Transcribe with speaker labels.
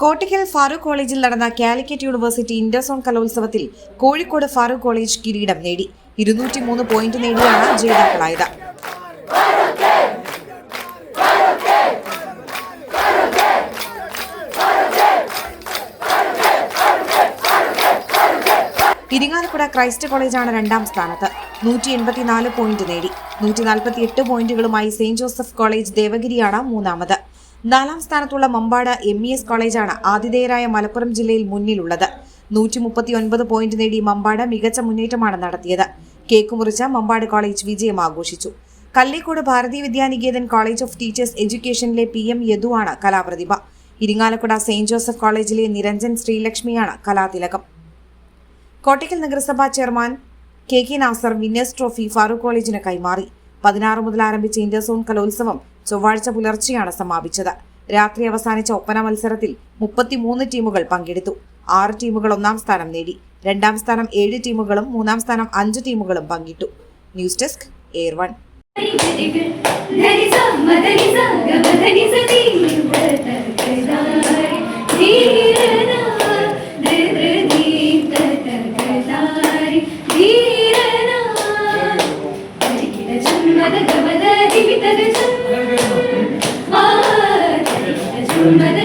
Speaker 1: കോട്ടയ്ക്കൽ ഫാറൂഖ് കോളേജിൽ നടന്ന Calicut university interzone കലോത്സവത്തിൽ കോഴിക്കോട് ഫാറൂഖ് കോളേജ് കിരീടം നേടി. 203 പോയിന്റ് നേടിയാണ് ജേതാക്കളായത്. ഇരിങ്ങാലക്കുട ക്രൈസ്റ്റ് കോളേജാണ് രണ്ടാം സ്ഥാനത്ത്. 184 പോയിന്റ് നേടി. 148 പോയിന്റുകളുമായി സെന്റ് ജോസഫ് കോളേജ് ദേവഗിരിയാണ് മൂന്നാമത്. നാലാം സ്ഥാനത്തുള്ള മമ്പാട് MES കോളേജാണ് ആതിഥേയരായ മലപ്പുറം ജില്ലയിൽ മുന്നിലുള്ളത്. 139 പോയിന്റ് നേടി മമ്പാട് മികച്ച മുന്നേറ്റമാണ് നടത്തിയത്. കേക്ക് മുറിച്ച മമ്പാട് കോളേജ് വിജയം ആഘോഷിച്ചു. Kallekode Bharatiya Vidyaniketan college of teachers എഡ്യൂക്കേഷനിലെ PM യദുവാണ് കലാപ്രതിഭ. ഇരിങ്ങാലക്കുട സെന്റ് ജോസഫ് കോളേജിലെ നിരഞ്ജൻ ശ്രീലക്ഷ്മിയാണ് കലാതിലകം. കോട്ടയ്ക്കൽ നഗരസഭാ chairman KK Nasar winners trophy Farook കോളേജിന് കൈമാറി. 16 മുതൽ ആരംഭിച്ച ഇന്റർസോൺ കലോത്സവം ചൊവ്വാഴ്ച പുലർച്ചെയാണ് സമാപിച്ചത്. രാത്രി അവസാനിച്ച ഒപ്പന മത്സരത്തിൽ 33 ടീമുകൾ പങ്കെടുത്തു. 6 ടീമുകൾ ഒന്നാം സ്ഥാനം നേടി. രണ്ടാം സ്ഥാനം 7 ടീമുകളും മൂന്നാം സ്ഥാനം 5 ടീമുകളും പങ്കിട്ടു. News desk എയർ1.
Speaker 2: Mother